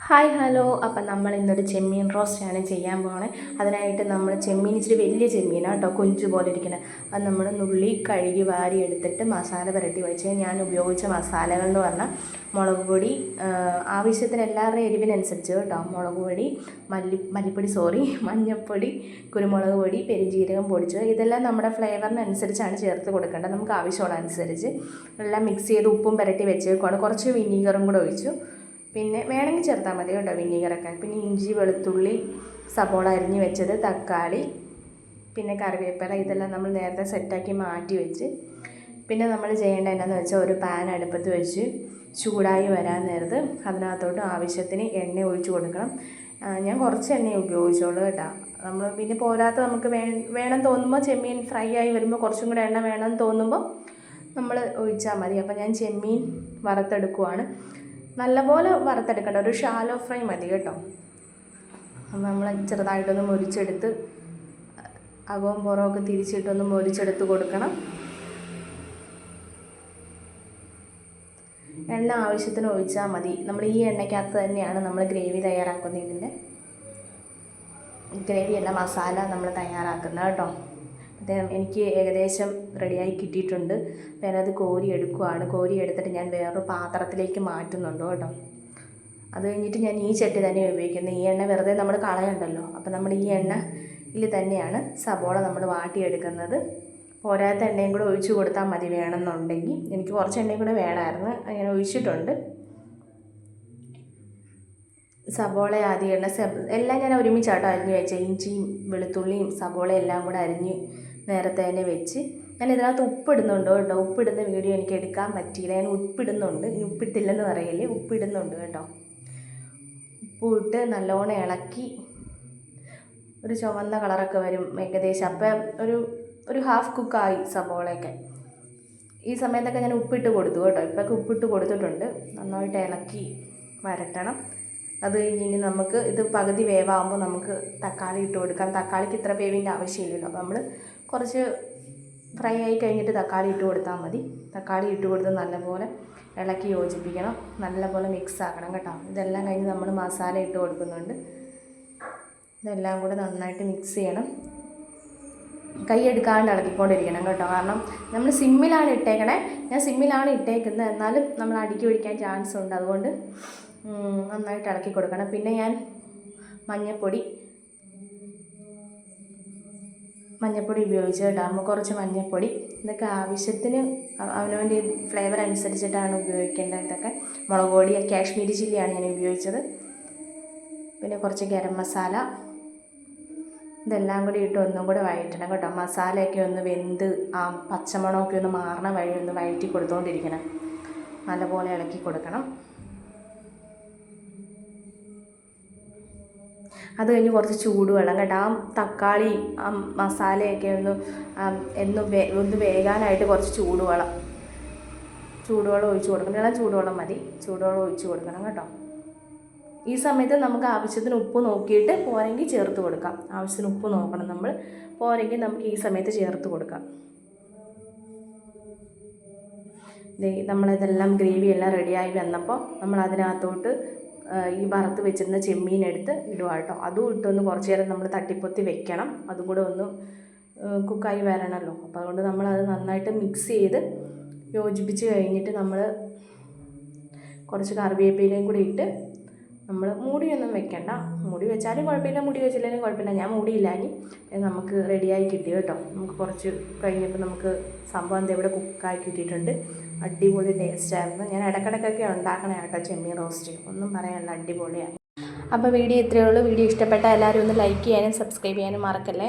Hi hello. അപ്പം നമ്മൾ ഇന്നൊരു ചെമ്മീൻ റോസ്റ്റാണ് ചെയ്യാൻ പോണേ. അതിനായിട്ട് നമ്മൾ ചെമ്മീൻ ഇച്ചിരി വലിയ ചെമ്മീനാണ് കേട്ടോ, കൊഞ്ച് പോലെ ഇരിക്കുന്നത്. അത് നമ്മൾ നുള്ളി കഴുകി വാരി എടുത്തിട്ട് മസാല പുരട്ടി വെച്ച് ഞാൻ ഉപയോഗിച്ച മസാലകൾ എന്ന് പറഞ്ഞാൽ മുളക് പൊടി, ആവശ്യത്തിന് എല്ലാവരുടെയും എരിവിനനുസരിച്ച് കേട്ടോ, മുളക് പൊടി, മഞ്ഞൾപ്പൊടി, കുരുമുളക് പൊടി, പെരുംജീരകം പൊടിച്ചത്, ഇതെല്ലാം നമ്മുടെ ഫ്ലേവറിനനുസരിച്ചാണ് ചേർത്ത് കൊടുക്കേണ്ടത്. നമുക്ക് ആവശ്യമുള്ള അനുസരിച്ച് എല്ലാം മിക്സ് ചെയ്ത് ഉപ്പും പുരട്ടി വെച്ചേക്കുവാണ്. കുറച്ച് വിനീഗറും കൂടെ ഒഴിച്ചു. പിന്നെ വേണമെങ്കിൽ ചേർത്താൽ മതി കേട്ടോ വിനീഗറൊക്കെ. പിന്നെ ഇഞ്ചി, വെളുത്തുള്ളി, സബോള അരിഞ്ഞ് വെച്ചത്, തക്കാളി, പിന്നെ കറിവേപ്പില, ഇതെല്ലാം നമ്മൾ നേരത്തെ സെറ്റാക്കി മാറ്റി വെച്ച്. പിന്നെ നമ്മൾ ചെയ്യേണ്ടത് എന്താണെന്ന് വെച്ചാൽ ഒരു പാൻ അടുപ്പത്ത് വെച്ച് ചൂടായി വരാൻ നേരത്ത് അതിനകത്തോട്ട് ആവശ്യത്തിന് എണ്ണ ഒഴിച്ച് കൊടുക്കണം. ഞാൻ കുറച്ച് എണ്ണ ഉപയോഗിച്ചോളൂ കേട്ടോ. നമ്മൾ പിന്നെ പോരാത്ത നമുക്ക് വേണം തോന്നുമ്പോൾ ചെമ്മീൻ ഫ്രൈ ആയി വരുമ്പോൾ കുറച്ചും കൂടെ എണ്ണ വേണമെന്ന് തോന്നുമ്പോൾ നമ്മൾ ഒഴിച്ചാൽ മതി. അപ്പോൾ ഞാൻ ചെമ്മീൻ വറുത്തെടുക്കുവാണ്. നല്ലപോലെ വറുത്തെടുക്കേണ്ട, ഒരു ഷാലോ ഫ്രൈ മതി കേട്ടോ. അപ്പോൾ നമ്മൾ ചെറുതായിട്ടൊന്ന് മൊരിച്ചെടുത്ത് അകവും പുറമൊക്കെ തിരിച്ചിട്ടൊന്ന് മൊരിച്ചെടുത്ത് കൊടുക്കണം. എണ്ണ ആവശ്യത്തിന് ഒഴിച്ചാൽ മതി. നമ്മൾ ഈ എണ്ണയ്ക്കകത്ത് തന്നെയാണ് നമ്മൾ ഗ്രേവി തയ്യാറാക്കുന്നത്. ഇതിൻ്റെ ഗ്രേവിയല്ല, മസാല നമ്മൾ തയ്യാറാക്കുന്നത് കേട്ടോ. എനിക്ക് ഏകദേശം റെഡിയായി കിട്ടിയിട്ടുണ്ട്. ഞാനത് കോരി എടുക്കുവാണ്. കോരി എടുത്തിട്ട് ഞാൻ വേറൊരു പാത്രത്തിലേക്ക് മാറ്റുന്നുണ്ട് കേട്ടോ. അത് കഴിഞ്ഞിട്ട് ഞാൻ ഈ ചട്ടി തന്നെ ഉപയോഗിക്കുന്നത്. ഈ എണ്ണ വെറുതെ നമ്മൾ കളയണ്ടല്ലോ. അപ്പോൾ നമ്മൾ ഈ എണ്ണയിൽ തന്നെയാണ് സബോള നമ്മൾ വാട്ടിയെടുക്കുന്നത്. പോരാത്ത എണ്ണയും കൂടെ ഒഴിച്ച് കൊടുത്താൽ മതി വേണമെന്നുണ്ടെങ്കിൽ. എനിക്ക് കുറച്ച് എണ്ണയും കൂടെ വേണമായിരുന്നു, അങ്ങനെ ഒഴിച്ചിട്ടുണ്ട്. സബോള ആദ്യം എല്ലാം ഞാൻ ഒരുമിച്ചാട്ടോ അരിഞ്ഞ് വെച്ച ഇഞ്ചിയും വെളുത്തുള്ളിയും സബോളയും എല്ലാം കൂടെ അരിഞ്ഞ് നേരത്തെ തന്നെ വെച്ച്. ഞാൻ ഇതിനകത്ത് ഉപ്പിടുന്നുണ്ട് കേട്ടോ. ഉപ്പിടുന്ന വീഡിയോ എനിക്ക് എടുക്കാൻ പറ്റിയില്ല. ഞാൻ ഉപ്പിടുന്നുണ്ട്, ഉപ്പിട്ടില്ലെന്ന് പറയല്ലേ, ഉപ്പിടുന്നുണ്ട് കേട്ടോ. ഉപ്പിട്ട് നല്ലോണം ഇളക്കി ഒരു ചുവന്ന കളറൊക്കെ വരും ഏകദേശം. അപ്പം ഒരു ഹാഫ് കുക്കായി സബോളയൊക്കെ. ഈ സമയത്തൊക്കെ ഞാൻ ഉപ്പിട്ട് കൊടുത്തു കേട്ടോ. ഇപ്പൊക്കെ ഉപ്പിട്ട് കൊടുത്തിട്ടുണ്ട്. നന്നായിട്ട് ഇളക്കി വരട്ടണം. അത് കഴിഞ്ഞ് നമുക്ക് ഇത് പകുതി വേവാകുമ്പോൾ നമുക്ക് തക്കാളി ഇട്ട് കൊടുക്കാം. തക്കാളിക്ക് ഇത്ര വേവിൻ്റെ ആവശ്യമില്ലല്ലോ. അപ്പോൾ നമ്മൾ കുറച്ച് ഫ്രൈ ആയി കഴിഞ്ഞിട്ട് തക്കാളി ഇട്ട് കൊടുത്താൽ മതി. തക്കാളി ഇട്ട് കൊടുത്ത് നല്ലപോലെ ഇളക്കി യോജിപ്പിക്കണം. നല്ലപോലെ മിക്സ് ആക്കണം കേട്ടോ. ഇതെല്ലാം കഴിഞ്ഞ് നമ്മൾ മസാല ഇട്ട് കൊടുക്കുന്നുണ്ട്. ഇതെല്ലാം കൂടെ നന്നായിട്ട് മിക്സ് ചെയ്യണം. കൈ എടുക്കാണ്ട് ഇളക്കിക്കൊണ്ടിരിക്കണം കേട്ടോ. കാരണം നമ്മൾ സിമ്മിലാണ് ഇട്ടേക്കണേ. ഞാൻ സിമ്മിലാണ് ഇട്ടേക്കുന്നത്, എന്നാലും നമ്മൾ അടിക്ക് പിടിക്കാൻ ചാൻസ് ഉണ്ട്. അതുകൊണ്ട് നന്നായിട്ട് ഇളക്കി കൊടുക്കണം. പിന്നെ ഞാൻ മഞ്ഞൾപ്പൊടി ഉപയോഗിച്ച് കേട്ടോ. കുറച്ച് മഞ്ഞൾപ്പൊടി, ഇതൊക്കെ ആവശ്യത്തിന് അവനവൻ്റെ ഫ്ലേവർ അനുസരിച്ചിട്ടാണ് ഉപയോഗിക്കേണ്ടത്. ഇതൊക്കെ മുളക് പൊടി, കാശ്മീരി ചില്ലിയാണ് ഞാൻ ഉപയോഗിച്ചത്. പിന്നെ കുറച്ച് ഗരം മസാല, ഇതെല്ലാം കൂടി ഇട്ട് ഒന്നും കൂടെ വഴറ്റണം കേട്ടോ. മസാലയൊക്കെ ഒന്ന് വെന്ത് ആ പച്ചമണമൊക്കെ ഒന്ന് മാറണ വഴി ഒന്ന് വഴറ്റി കൊടുത്തുകൊണ്ടിരിക്കണം. നല്ലപോലെ ഇളക്കി കൊടുക്കണം. അത് കഴിഞ്ഞ് കുറച്ച് ചൂടുവെള്ളം കേട്ടോ. ആ തക്കാളി ആ മസാലയൊക്കെ ഒന്ന് വേകാനായിട്ട് കുറച്ച് ചൂടുവെള്ളം ഒഴിച്ച് കൊടുക്കണം. ഇളം ചൂടുവെള്ളം മതി, ചൂടുവെള്ളം ഒഴിച്ച് കൊടുക്കണം കേട്ടോ. ഈ സമയത്ത് നമുക്ക് ആവശ്യത്തിന് ഉപ്പ് നോക്കിയിട്ട് പോരെങ്കിൽ ചേർത്ത് കൊടുക്കാം. ആവശ്യത്തിന് ഉപ്പ് നോക്കണം നമ്മൾ, പോരെങ്കിൽ നമുക്ക് ഈ സമയത്ത് ചേർത്ത് കൊടുക്കാം. നമ്മളിതെല്ലാം ഗ്രേവി എല്ലാം റെഡിയായി വന്നപ്പോൾ നമ്മൾ അതിനകത്തോട്ട് ഈ വറുത്ത് വെച്ചിരുന്ന ചെമ്മീനെടുത്ത് ഇടുക കേട്ടോ. അതും ഇട്ടൊന്ന് കുറച്ച് നേരം നമ്മൾ തട്ടിപ്പൊത്തി വെക്കണം. അതും കൂടെ ഒന്ന് കുക്കായി വരണമല്ലോ. അപ്പോൾ അതുകൊണ്ട് നമ്മളത് നന്നായിട്ട് മിക്സ് ചെയ്ത് യോജിപ്പിച്ച് കഴിഞ്ഞിട്ട് നമ്മൾ കുറച്ച് കറിവേപ്പിലയും കൂടി ഇട്ട് നമ്മൾ മൂടിയൊന്നും വെക്കണ്ട. മൂടി വെച്ചാലും കുഴപ്പമില്ല, മൂടി വെച്ചില്ലെങ്കിലും കുഴപ്പമില്ല. ഞാൻ മൂടിയില്ലാഞ്ഞ് നമുക്ക് റെഡിയായി കിട്ടി കേട്ടോ. നമുക്ക് കുറച്ച് കഴിഞ്ഞപ്പോൾ നമുക്ക് സംഭവം എന്താ ഇവിടെ കുക്കായി കിട്ടിയിട്ടുണ്ട്. അടിപൊളി ടേസ്റ്റായിരുന്നു. ഞാൻ ഇടയ്ക്കിടയ്ക്കൊക്കെ ഉണ്ടാക്കണേ കേട്ടോ ചെമ്മീൻ റോസ്റ്റ്, ഒന്നും പറയാനല്ല, അടിപൊളിയാണ്. അപ്പോൾ വീഡിയോ ഇത്രയേ ഉള്ളൂ. വീഡിയോ ഇഷ്ടപ്പെട്ടാൽ എല്ലാവരും ഒന്ന് ലൈക്ക് ചെയ്യാനും സബ്സ്ക്രൈബ് ചെയ്യാനും മറക്കല്ലേ.